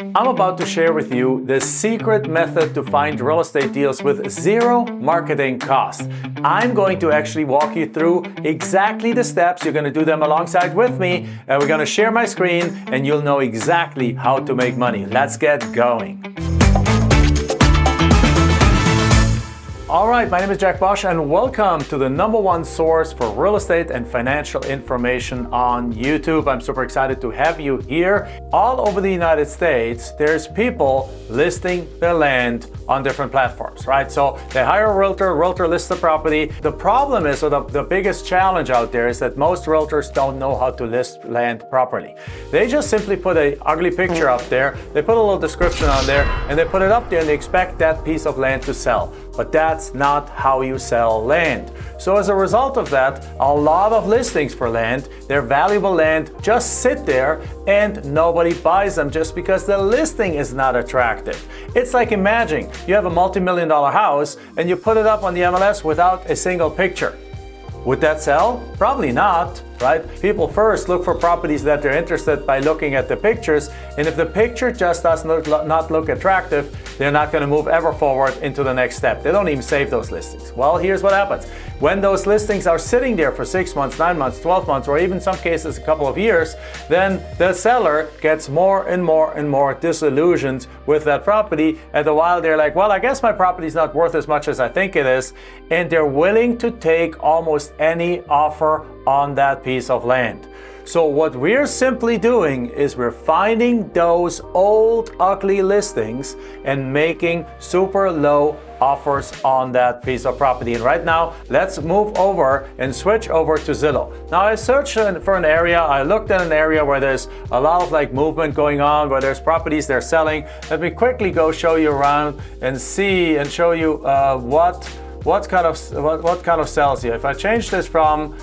I'm about to share with you the secret method to find real estate deals with zero marketing cost. I'm going to actually walk you through exactly the steps. You're going to do them alongside with me, and we're going to share my screen, and you'll know exactly how to make money. Let's get going. All right, my name is Jack Bosch, and welcome to the #1 source for real estate and financial information on YouTube. I'm super excited to have you here. All over the United States, there's people listing their land on different platforms, right? So they hire a realtor lists the property. The problem is, or the biggest challenge out there is that most realtors don't know how to list land properly. They just simply put an ugly picture up there, they put a little description on there, and they put it up there and they expect that piece of land to sell. But that's not how you sell land. So as a result of that, a lot of listings for land, their valuable land, just sit there and nobody buys them just because the listing is not attractive. It's like, imagine you have a multi-million-dollar house and you put it up on the MLS without a single picture. Would that sell? Probably not, right? People first look for properties that they're interested by looking at the pictures, and if the picture just does not look attractive, they're not going to move ever forward into the next step. They don't even save those listings. Well, here's what happens. When those listings are sitting there for 6 months, 9 months, 12 months, or even some cases a couple of years, then the seller gets more and more disillusioned with that property. And a while they're like, well, I guess my property's not worth as much as I think it is. And they're willing to take almost any offer on that piece of land. So what we're simply doing is we're finding those old ugly listings and making super low offers on that piece of property. And right now, let's move over and switch over to Zillow. Now I searched for an area, I looked at an area where there's a lot of movement going on, where there's properties they're selling. Let me quickly go show you around and show you what kind of sells here. If I change this from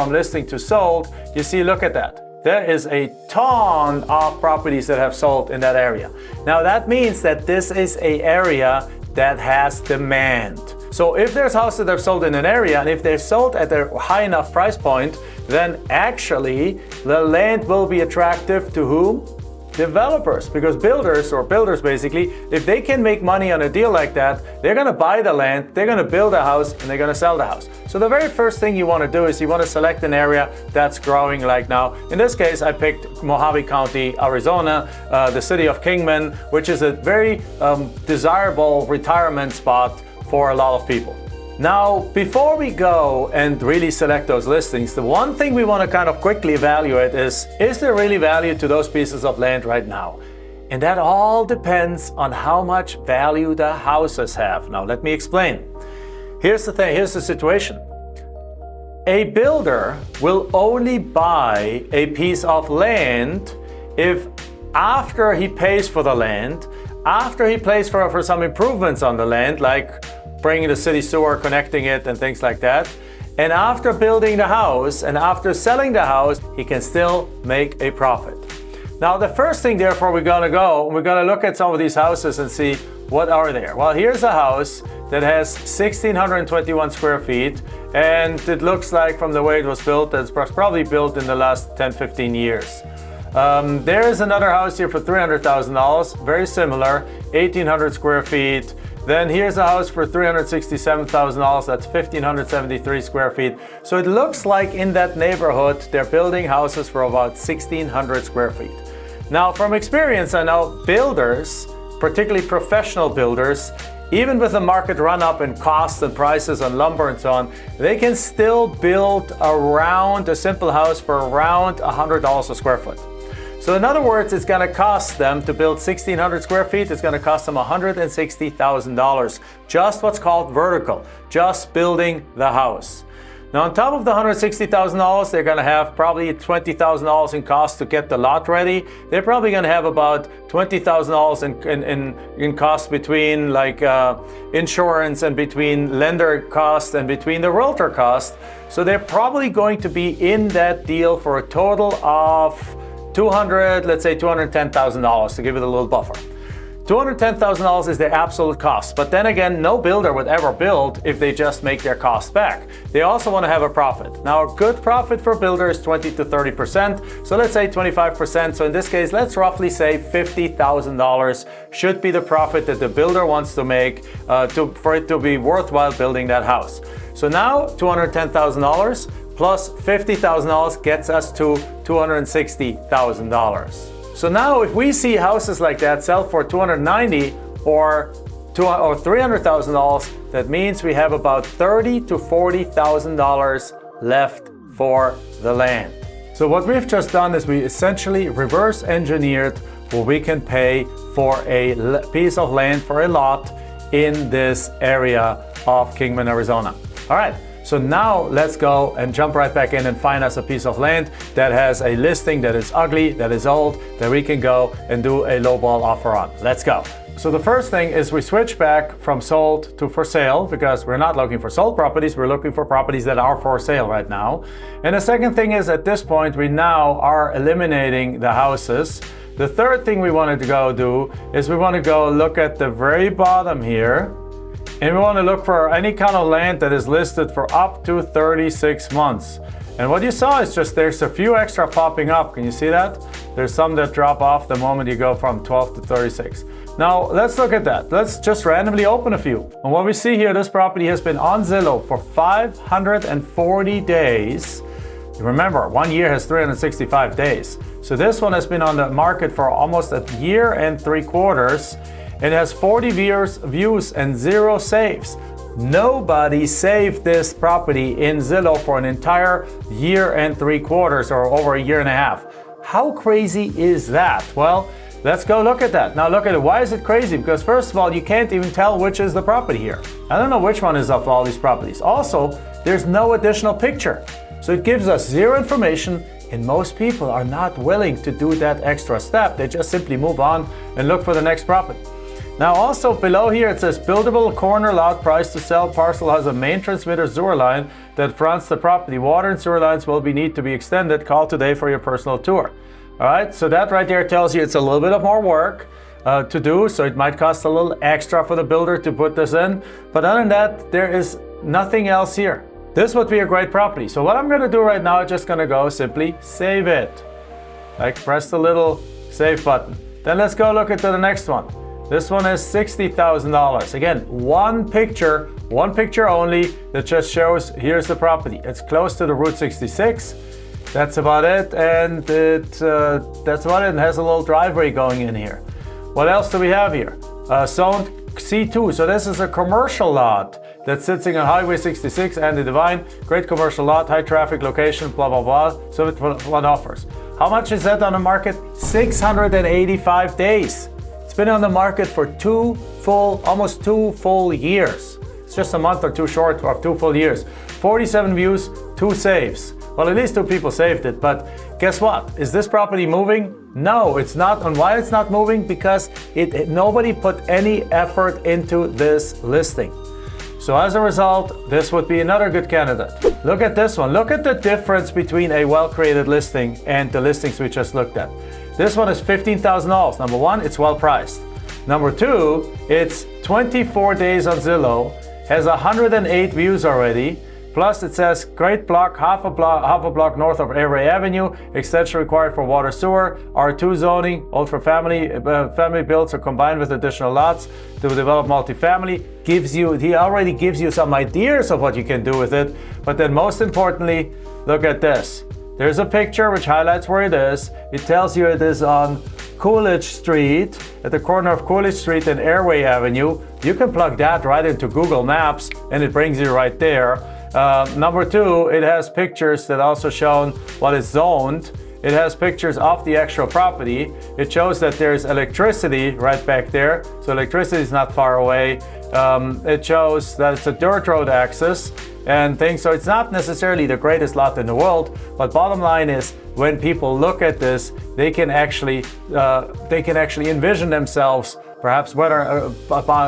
listing to sold, you see, look at that. There is a ton of properties that have sold in that area. Now that means that this is an area that has demand. So if there's houses that have sold in an area, and if they're sold at a high enough price point, then actually the land will be attractive to whom? Developers, because builders basically, if they can make money on a deal like that, they're going to buy the land, they're going to build a house, and they're going to sell the house. So the very first thing you want to do is you want to select an area that's growing like now. In this case, I picked Mojave County, Arizona, the city of Kingman, which is a very desirable retirement spot for a lot of people. Now, before we go and really select those listings, the one thing we want to kind of quickly evaluate is there really value to those pieces of land right now? And that all depends on how much value the houses have. Now, let me explain. Here's the thing, here's the situation. A builder will only buy a piece of land if after he pays for the land, after he pays for some improvements on the land, like bringing the city sewer, connecting it, and things like that. And after building the house and after selling the house, he can still make a profit. Now, the first thing, therefore, we're going to look at some of these houses and see what are there. Well, here's a house that has 1,621 square feet, and it looks like from the way it was built, that it's probably built in the last 10, 15 years. There is another house here for $300,000, very similar, 1,800 square feet. Then here's a house for $367,000, that's 1,573 square feet. So it looks like in that neighborhood, they're building houses for about 1,600 square feet. Now, from experience, I know builders, particularly professional builders, even with the market run up in costs and prices on lumber and so on, they can still build around a simple house for around $100 a square foot. So in other words, it's going to cost them to build 1,600 square feet, it's going to cost them $160,000. Just what's called vertical, just building the house. Now on top of the $160,000, they're going to have probably $20,000 in cost to get the lot ready. They're probably going to have about $20,000 in cost between insurance and between lender cost and between the realtor cost. So they're probably going to be in that deal for a total of let's say $210,000 to give it a little buffer. $210,000 is the absolute cost, but then again, no builder would ever build if they just make their cost back. They also want to have a profit. Now, a good profit for builder is 20 to 30%, so let's say 25%. So in this case, let's roughly say $50,000 should be the profit that the builder wants to make for it to be worthwhile building that house. So now $210,000 plus $50,000 gets us to $260,000. So now if we see houses like that sell for $290,000 or $300,000, that means we have about $30,000 to $40,000 left for the land. So what we've just done is we essentially reverse engineered what we can pay for a piece of land, for a lot in this area of Kingman, Arizona. All right. So now let's go and jump right back in and find us a piece of land that has a listing that is ugly, that is old, that we can go and do a lowball offer on. Let's go. So the first thing is we switch back from sold to for sale, because we're not looking for sold properties, we're looking for properties that are for sale right now. And the second thing is, at this point, we now are eliminating the houses. The third thing we wanted to go do is we want to go look at the very bottom here. And we want to look for any kind of land that is listed for up to 36 months. And what you saw is just there's a few extra popping up. Can you see that? There's some that drop off the moment you go from 12 to 36. Now let's look at that. Let's just randomly open a few. And what we see here, this property has been on Zillow for 540 days. Remember, 1 year has 365 days. So this one has been on the market for almost a year and 3/4. It has 40 views and 0 saves. Nobody saved this property in Zillow for an entire year and 3/4 or over a year and a half. How crazy is that? Well, let's go look at that. Now look at it. Why is it crazy? Because first of all, you can't even tell which is the property here. I don't know which one is of all these properties. Also, there's no additional picture. So it gives us 0 information, and most people are not willing to do that extra step. They just simply move on and look for the next property. Now also below here it says buildable corner lot, price to sell, parcel has a main transmitter sewer line that fronts the property. Water and sewer lines will need to be extended. Call today for your personal tour. All right, so that right there tells you it's a little bit of more work to do, so it might cost a little extra for the builder to put this in. But other than that, there is nothing else here. This would be a great property. So what I'm gonna do right now is just gonna go simply save it. Like press the little save button. Then let's go look at the next one. This one is $60,000. Again, one picture only that just shows here's the property. It's close to the Route 66. That's about it, and that's about it. And has a little driveway going in here. What else do we have here? Zone C2. So this is a commercial lot that's sitting on Highway 66 and the Divine. Great commercial lot, high traffic location, blah, blah, blah. So it's what offers. How much is that on the market? 685 days. It's been on the market for almost two full years. It's just a month or two short of 2 full years. 47 views, 2 saves. Well, at least 2 people saved it, but guess what? Is this property moving? No, it's not. And why it's not moving? Because nobody put any effort into this listing. So as a result, this would be another good candidate. Look at this one. Look at the difference between a well-created listing and the listings we just looked at. This one is $15,000. Number one, it's well priced. Number two, it's 24 days on Zillow, has 108 views already. Plus it says great block, half a block north of Avery Avenue, extension required for water sewer, R2 zoning, old for family builds are combined with additional lots to develop multifamily. He already gives you some ideas of what you can do with it. But then most importantly, look at this. There's a picture which highlights where it is. It tells you it is on Coolidge Street, at the corner of Coolidge Street and Airway Avenue. You can plug that right into Google Maps and it brings you right there. Number two, it has pictures that also show what is zoned. It has pictures of the actual property. It shows that there's electricity right back there, so electricity is not far away. It shows that it's a dirt road access and things, so it's not necessarily the greatest lot in the world, but bottom line is when people look at this, they can actually envision themselves perhaps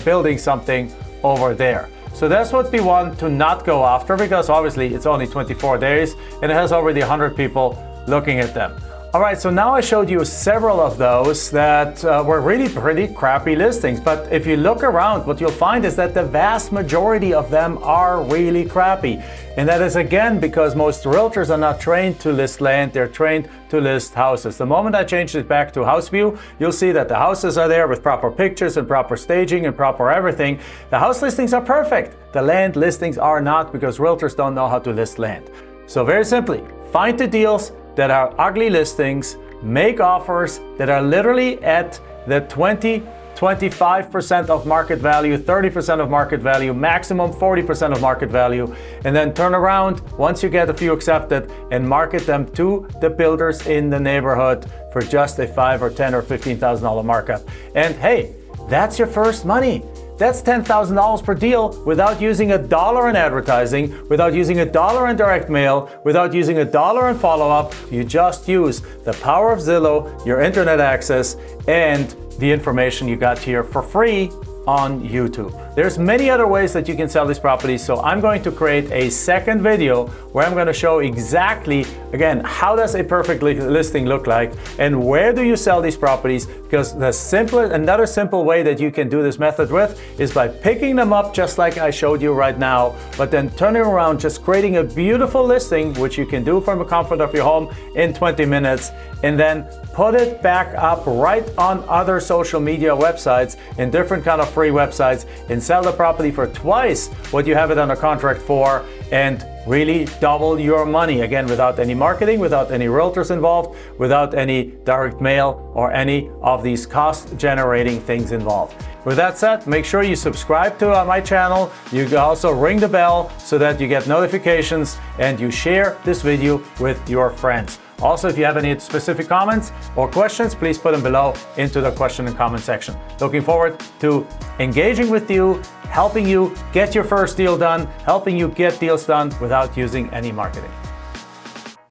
building something over there. So that's what we want to not go after, because obviously it's only 24 days and it has already 100 people looking at them. All right, so now I showed you several of those that were really pretty crappy listings. But if you look around, what you'll find is that the vast majority of them are really crappy. And that is again because most realtors are not trained to list land, they're trained to list houses. The moment I changed it back to house view, you'll see that the houses are there with proper pictures and proper staging and proper everything. The house listings are perfect. The land listings are not, because realtors don't know how to list land. So very simply, find the deals that are ugly listings, make offers that are literally at the 25% of market value, 30% of market value, maximum 40% of market value, and then turn around once you get a few accepted and market them to the builders in the neighborhood for just a $5,000 or $10,000 or $15,000 markup. And hey, that's your first money. That's $10,000 per deal without using $1 in advertising, without using $1 in direct mail, without using $1 in follow-up. You just use the power of Zillow, your internet access, and the information you got here for free on YouTube. There's many other ways that you can sell these properties, so I'm going to create a second video where I'm going to show exactly, again, how does a perfect listing look like and where do you sell these properties, because another simple way that you can do this method with is by picking them up just like I showed you right now, but then turning around, just creating a beautiful listing, which you can do from the comfort of your home in 20 minutes, and then put it back up right on other social media websites and different kind of free websites, and sell the property for twice what you have it under contract for, and really double your money, again, without any marketing, without any realtors involved, without any direct mail or any of these cost generating things involved. With that said, make sure you subscribe to my channel. You can also ring the bell so that you get notifications, and you share this video with your friends. Also, if you have any specific comments or questions, please put them below into the question and comment section. Looking forward to engaging with you, helping you get your first deal done, helping you get deals done without using any marketing.